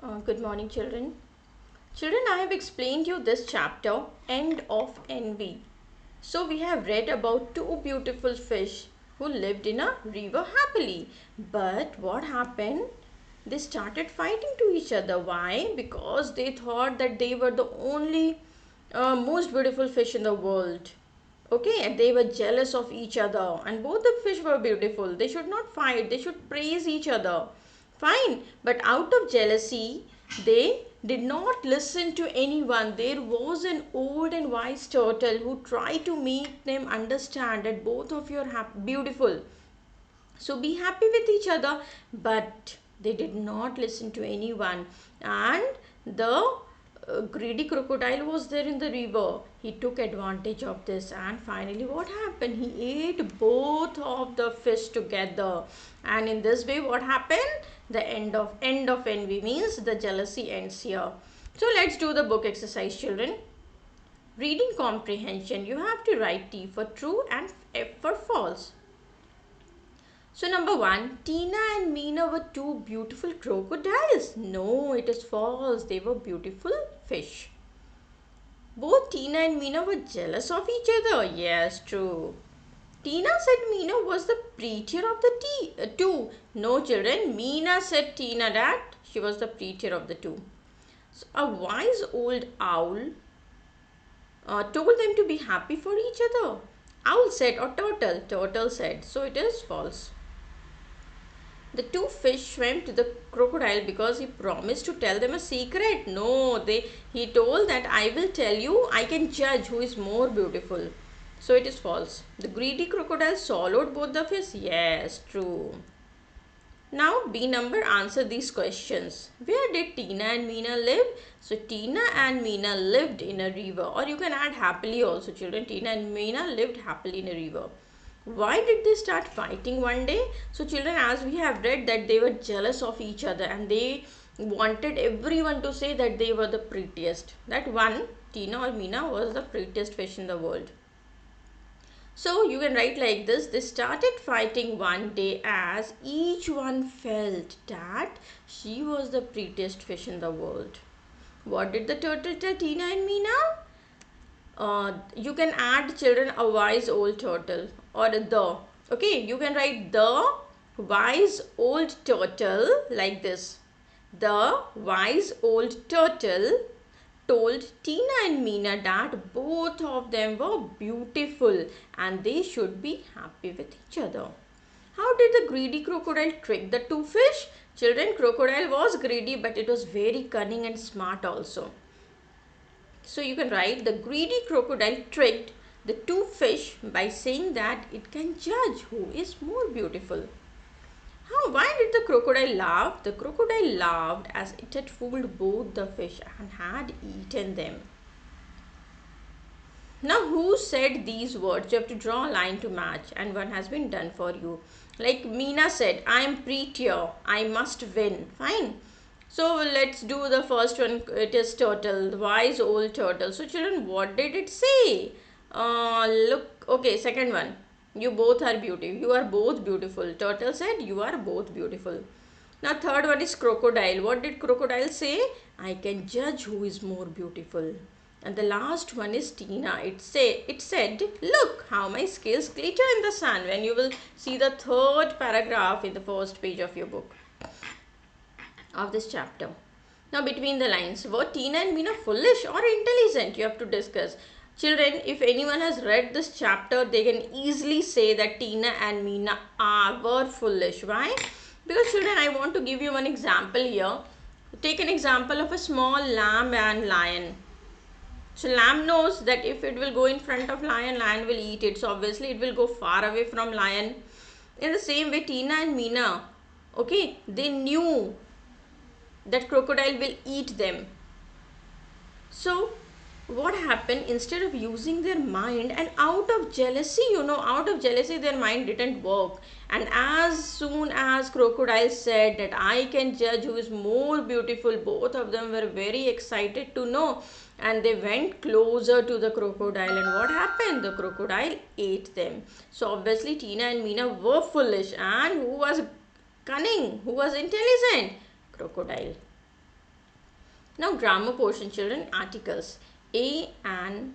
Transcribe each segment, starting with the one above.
Good morning, children. Children, I have explained you this chapter, End of Envy. So we have read about two beautiful fish who lived in a river happily. But what happened? They started fighting to each other. Why? Because they thought that they were the only most beautiful fish in the world. Okay, and they were jealous of each other, and both the fish were beautiful. They should not fight, they should praise each other. Fine, but out of jealousy, they did not listen to anyone. There was an old and wise turtle who tried to make them understand that both of you are beautiful. So be happy with each other, but they did not listen to anyone. And the greedy crocodile was there in the river. He took advantage of this, and finally what happened? He ate both of the fish together. And in this way, what happened? The end of envy means the jealousy ends here. So let's do the book exercise, children. Reading comprehension. You have to write T for true and F for false. So number 1, Tina and Meena were two beautiful crocodiles. No, it is false. They were beautiful fish. Both Tina and Meena were jealous of each other. Yes, true. Tina said Meena was the prettier of the two. No, children. Meena said Tina that she was the prettier of the two. So a wise old owl told them to be happy for each other. Owl said, or turtle. Turtle said. So it is false. The two fish swam to the crocodile because he promised to tell them a secret. No, he told that I will tell you, I can judge who is more beautiful. So it is false. The greedy crocodile swallowed both the fish. Yes, true. Now B number, answer these questions. Where did Tina and Meena live? So Tina and Meena lived in a river, or you can add happily also, children. Tina and Meena lived happily in a river. Why did they start fighting one day? So children, as we have read that they were jealous of each other and they wanted everyone to say that they were the prettiest. That one, Tina or Meena, was the prettiest fish in the world. So you can write like this. They started fighting one day as each one felt that she was the prettiest fish in the world. What did the turtle tell Tina and Meena? You can add, children, a wise old turtle or the. Okay, you can write the wise old turtle like this. The wise old turtle told Tina and Meena that both of them were beautiful and they should be happy with each other. How did the greedy crocodile trick the two fish? Children, crocodile was greedy, but it was very cunning and smart also. So you can write, the greedy crocodile tricked the two fish by saying that it can judge who is more beautiful. Why did the crocodile laugh? The crocodile laughed as it had fooled both the fish and had eaten them. Now who said these words? You have to draw a line to match, and one has been done for you. Like Meena said, I am prettier, I must win. Fine. So let's do the first one. It is turtle, the wise old turtle. So children, what did it say? Look, okay, second one. You both are beautiful. You are both beautiful. Turtle said, you are both beautiful. Now third one is crocodile. What did crocodile say? I can judge who is more beautiful. And the last one is Tina. It said, look how my scales glitter in the sun. When you will see the third paragraph in the first page of your book, of this chapter. Now between the lines, were Tina and Meena foolish or intelligent? You have to discuss. Children, if anyone has read this chapter, they can easily say that Tina and Meena were foolish. Why? Because children, I want to give you one example here. Take an example of a small lamb and lion. So lamb knows that if it will go in front of lion, lion will eat it. So obviously it will go far away from lion. In the same way, Tina and Meena, okay, they knew that crocodile will eat them. So what happened? Instead of using their mind, and out of jealousy, their mind didn't work. And as soon as crocodile said that I can judge who is more beautiful, both of them were very excited to know, and they went closer to the crocodile. And what happened? The crocodile ate them. So obviously Tina and Meena were foolish. And who was cunning? Who was intelligent? Crocodile. Now grammar portion children, articles. A and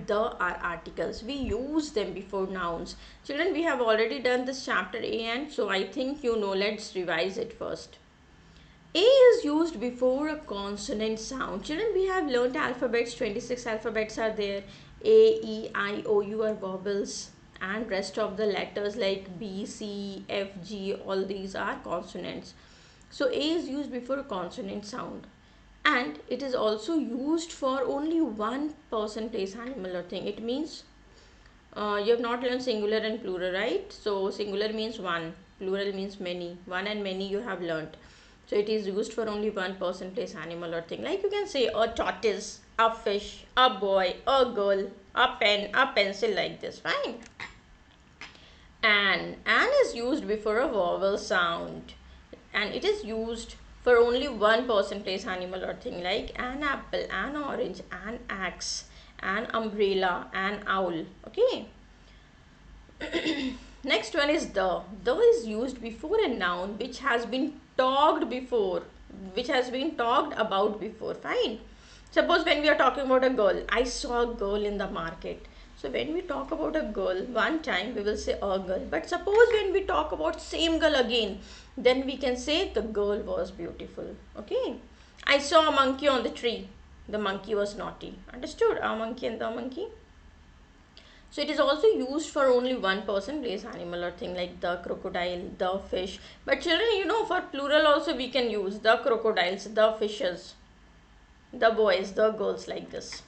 the are articles. We use them before nouns. Children, we have already done this chapter A and, so I think you know. Let's revise it first. A is used before a consonant sound. Children, we have learnt alphabets. 26 alphabets are there. A, E, I, O, U are vowels, and rest of the letters like B, C, F, G, all these are consonants. So A is used before a consonant sound, and it is also used for only one person, place, animal or thing. It means you have not learned singular and plural, right? So singular means one, plural means many. One and many you have learnt. So it is used for only one person, place, animal or thing. Like you can say a tortoise, a fish, a boy, a girl, a pen, a pencil, like this. Fine. An is used before a vowel sound, and it is used for only one person, place, animal or thing, like an apple, an orange, an axe, an umbrella, an owl. Okay. Next one is the. The is used before a noun which has been talked before, which has been talked about before. Fine. Suppose when we are talking about a girl, I saw a girl in the market. So when we talk about a girl, one time we will say a girl. But suppose when we talk about same girl again, then we can say the girl was beautiful. Okay. I saw a monkey on the tree. The monkey was naughty. Understood? A monkey and the monkey. So it is also used for only one person, place, animal or thing, like the crocodile, the fish. But children, you know, for plural also we can use the crocodiles, the fishes, the boys, the girls, like this.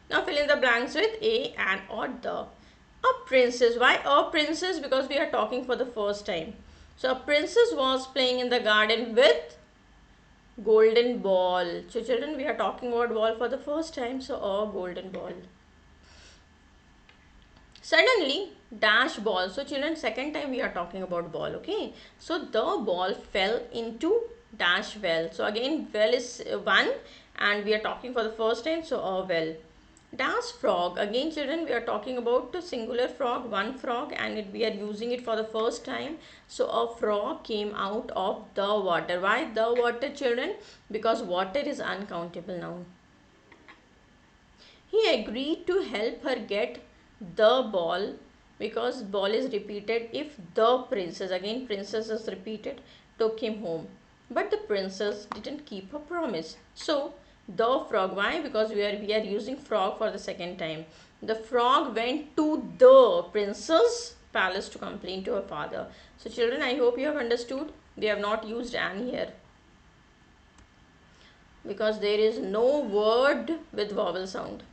Now fill in the blanks with a, an or the. A princess. Why a princess? Because we are talking for the first time. So a princess was playing in the garden with golden ball. So children, we are talking about ball for the first time. So a golden ball. Suddenly, dash ball. So children, second time we are talking about ball. Okay. So the ball fell into dash well. So again, well is one, and we are talking for the first time. So a well. Dash frog. Again children, we are talking about the singular frog, one frog, and we are using it for the first time. So a frog came out of the water. Why the water children? Because water is uncountable noun. He agreed to help her get the ball, because ball is repeated if the princess, again princess is repeated, took him home. But the princess didn't keep her promise. So the frog, why? Because we are using frog for the second time. The frog went to the princess palace to complain to her father. So children, I hope you have understood. We have not used an here, because there is no word with vowel sound.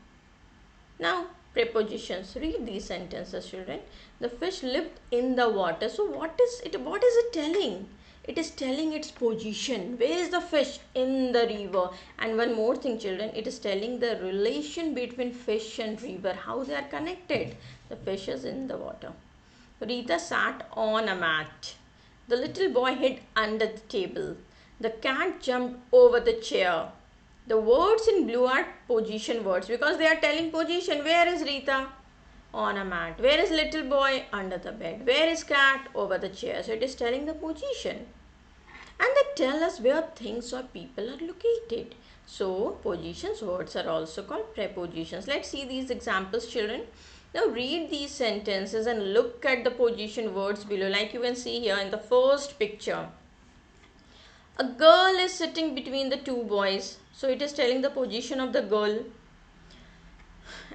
Now, prepositions. Read these sentences, children. The fish lived in the water. So, what is it? What is it telling? It is telling its position. Where is the fish? In the river. And one more thing, children. It is telling the relation between fish and river. How they are connected. The fish is in the water. Rita sat on a mat. The little boy hid under the table. The cat jumped over the chair. The words in blue are position words, because they are telling position. Where is Rita? On a mat. Where is little boy? Under the bed. Where is cat? Over the chair. So it is telling the position. And they tell us where things or people are located. So positions words are also called prepositions. Let's see these examples, children. Now read these sentences and look at the position words below. Like you can see here in the first picture. A girl is sitting between the two boys. So it is telling the position of the girl.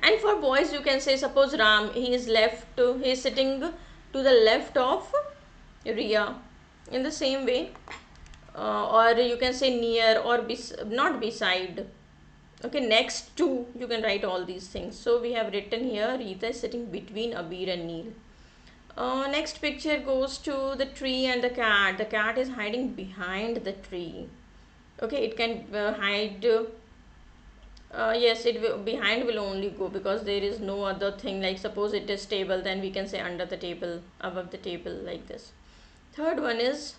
And for boys you can say, suppose Ram, he is sitting to the left of Riya. In the same way, or you can say near, or not beside. Okay, next to, you can write all these things. So we have written here, Rita is sitting between Abir and Neil. Next picture goes to the tree and the cat. The cat is hiding behind the tree. Okay, it can hide. Yes, behind will only go, because there is no other thing. Like suppose it is table, then we can say under the table, above the table, like this. Third one is,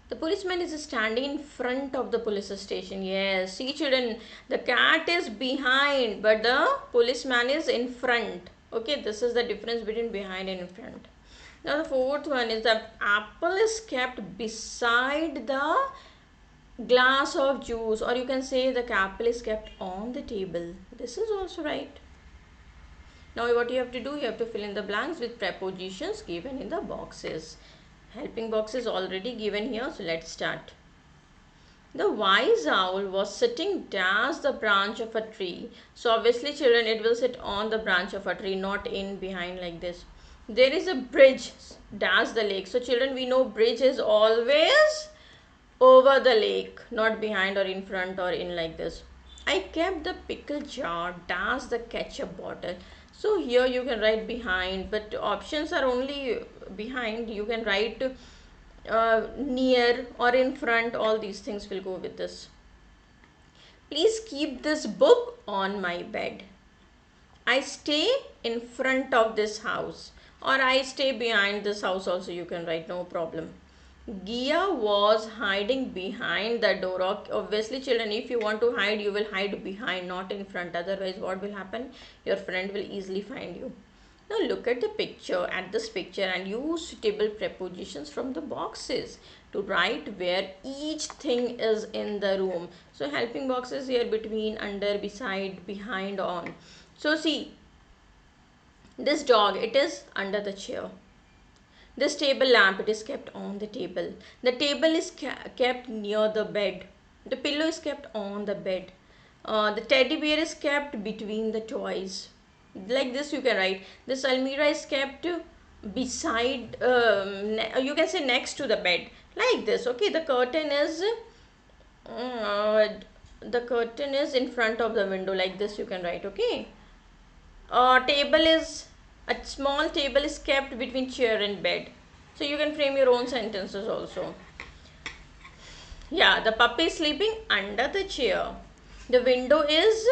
the policeman is standing in front of the police station. Yes, see children, the cat is behind, but the policeman is in front. Okay, this is the difference between behind and in front. Now the fourth one is, the apple is kept beside the glass of juice, or you can say the apple is kept on the table. This is also right. Now what you have to do, you have to fill in the blanks with prepositions given in the boxes. Helping box is already given here, so let's start. The wise owl was sitting dash the branch of a tree. So obviously children, it will sit on the branch of a tree, not in behind like this. There is a bridge dash the lake. So children, we know bridge is always over the lake, not behind or in front or in like this. I kept the pickle jar dash the ketchup bottle. So here you can write behind, but options are only behind. You can write near or in front. All these things will go with this. Please keep this book on my bed. I stay in front of this house, or I stay behind this house also you can write, no problem. Gia was hiding behind the door. Obviously children, if you want to hide, you will hide behind, not in front. Otherwise what will happen? Your friend will easily find you. Now look at the picture, at this picture, and use suitable prepositions from the boxes to write where each thing is in the room. So helping boxes here between, under, beside, behind, on. So see, this dog, it is under the chair. This table lamp, it is kept on the table. The table is kept near the bed. The pillow is kept on the bed. The teddy bear is kept between the toys. Like this you can write. This almirah is kept beside, you can say next to the bed. Like this, okay. The curtain is in front of the window. Like this you can write, okay. A small table is kept between chair and bed. So you can frame your own sentences also. Yeah, the puppy is sleeping under the chair. The window is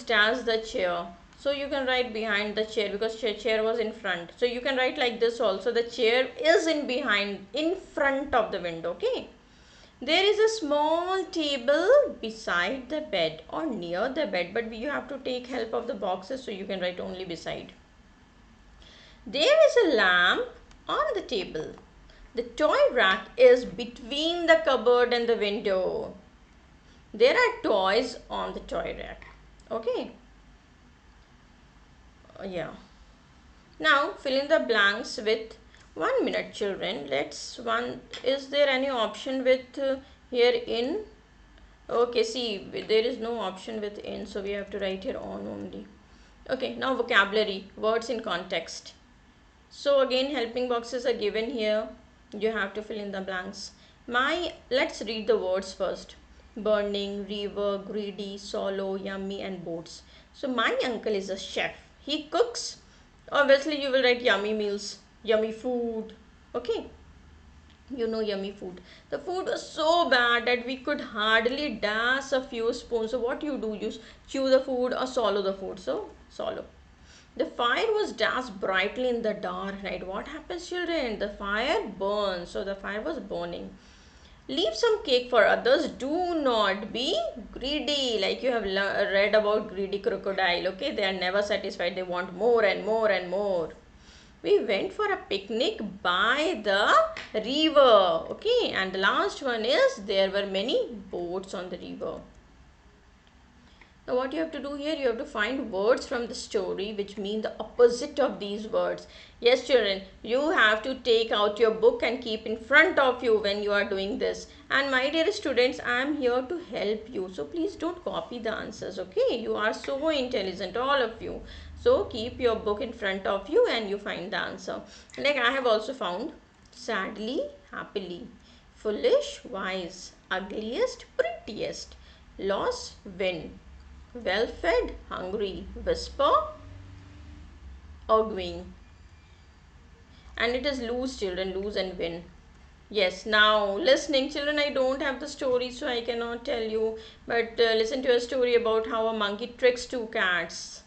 dash the chair. So you can write behind the chair because chair was in front. So you can write like this also. The chair is in front of the window, okay. There is a small table beside the bed or near the bed, but you have to take help of the boxes, so you can write only beside. There is a lamp on the table. The toy rack is between the cupboard and the window. There are toys on the toy rack. Okay. Yeah. Now fill in the blanks with 1 minute children. Is there any option with here in? Okay, see, there is no option with in, so we have to write here on only. Okay, now vocabulary, words in context. So again, helping boxes are given here. You have to fill in the blanks. Let's read the words first. Burning, river, greedy, solo, yummy, and boats. So my uncle is a chef. He cooks. Obviously you will write yummy meals, yummy food. Okay, you know, yummy food. The food was so bad that we could hardly dash a few spoons. So what you do, you chew the food or swallow the food. So swallow. The fire was dashed brightly in the dark night. What happens, children? The fire burns. So the fire was burning. Leave some cake for others. Do not be greedy. Like you have read about greedy crocodile. Okay, they are never satisfied. They want more and more and more. We went for a picnic by the river. Okay, and the last one is there were many boats on the river. Now what you have to do here, you have to find words from the story which mean the opposite of these words. Yes children, you have to take out your book and keep in front of you when you are doing this. And my dear students, I am here to help you. So please don't copy the answers, okay? You are so intelligent, all of you. So keep your book in front of you and you find the answer. Like I have also found sadly, happily, foolish, wise, ugliest, prettiest, loss, win, well fed, hungry, whisper, arguing. And it is lose children, lose and win. Yes, now listening children, I don't have the story so I cannot tell you. But listen to a story about how a monkey tricks two cats.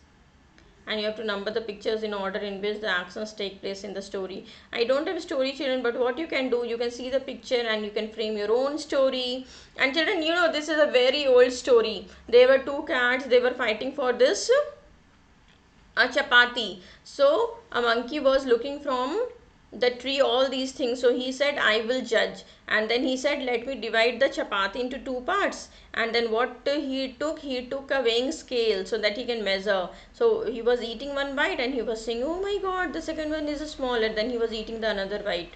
And you have to number the pictures in order in which the actions take place in the story. I don't have story children, but what you can do, you can see the picture and you can frame your own story. And children, you know, this is a very old story. There were two cats, they were fighting for this a chapati. So a monkey was looking from the tree, all these things. So he said, I will judge. And then he said, let me divide the chapati into two parts. And then what he took a weighing scale so that he can measure. So he was eating one bite and he was saying, oh my god, the second one is smaller. Then he was eating the another bite.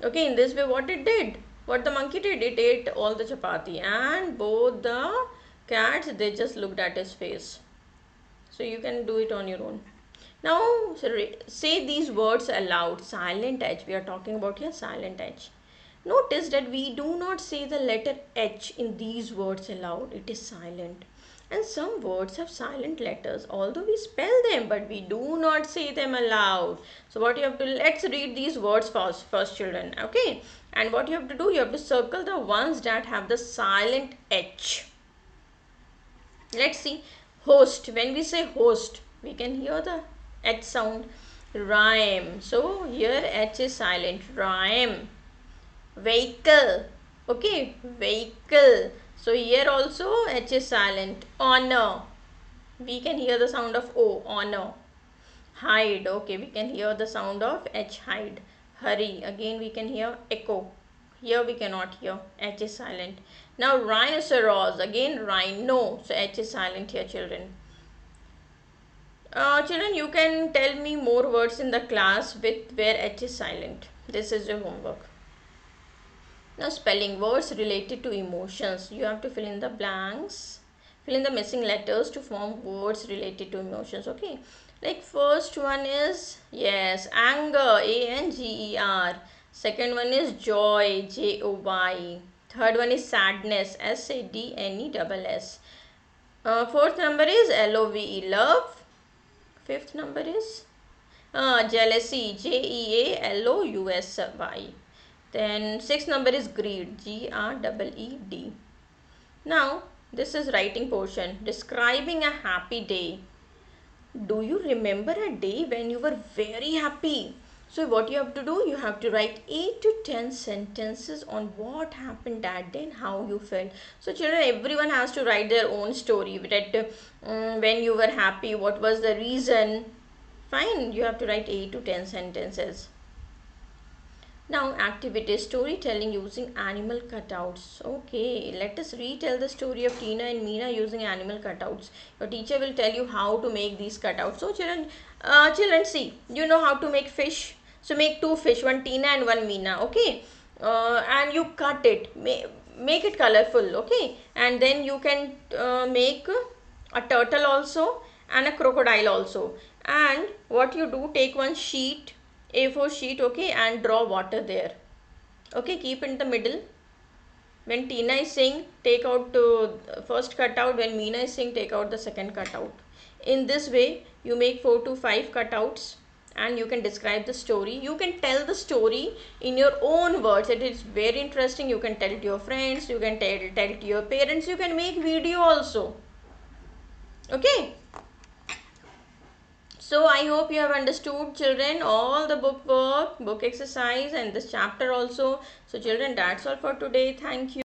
Okay, in this way what it did, what the monkey did, it ate all the chapati, and both the cats, they just looked at his face. So you can do it on your own. Now say these words aloud. Silent H, we are talking about here, silent H. Notice that we do not say the letter H in these words aloud. It is silent. And some words have silent letters, although we spell them, but we do not say them aloud. So what you have to, let's read these words first children. Okay. And what you have to do, you have to circle the ones that have the silent H. Let's see. Host. When we say host, we can hear the H sound. Rhyme. So here H is silent. Rhyme. Vehicle. Okay. Vehicle. So here also H is silent. Honor. We can hear the sound of O. Honor. Hide. Okay. We can hear the sound of H. Hide. Hurry. Again we can hear echo. Here we cannot hear. H is silent. Now rhinoceros. Again rhino. So H is silent here, children. Children, you can tell me more words in the class with where H is silent. This is your homework. Now spelling words related to emotions. You have to fill in the blanks. Fill in the missing letters to form words related to emotions. Okay. Like first one is, yes, anger. A-N-G-E-R. Second one is joy, J-O-Y. Third one is sadness, S-A-D-N-E-S-S. Fourth number is L-O-V-E, love. Fifth number is jealousy, J-E-A-L-O-U-S-Y. Then sixth number is greed, G-R-E-E-D. Now this is writing portion. Describing a happy day. Do you remember a day when you were very happy? So what you have to do, you have to write 8 to 10 sentences on what happened that day and how you felt. So children, everyone has to write their own story, that when you were happy, what was the reason. Fine, you have to write 8 to 10 sentences. Now activity, storytelling using animal cutouts. Okay, let us retell the story of Tina and Meena using animal cutouts. Your teacher will tell you how to make these cutouts. So children, see, you know how to make fish. So make two fish, one Tina and one Meena. Okay, and you cut it, make it colorful. Okay, and then you can make a turtle also and a crocodile also. And what you do, take one sheet, A4 sheet, okay, and draw water there. Okay, keep in the middle. When Tina is saying, take out first cutout. When Meena is saying, take out the second cutout. In this way, you make 4 to 5 cutouts and you can describe the story. You can tell the story in your own words. It is very interesting. You can tell it to your friends. You can tell it to your parents. You can make video also. Okay. So I hope you have understood, children, all the book work, book exercise and this chapter also. So children, that's all for today. Thank you.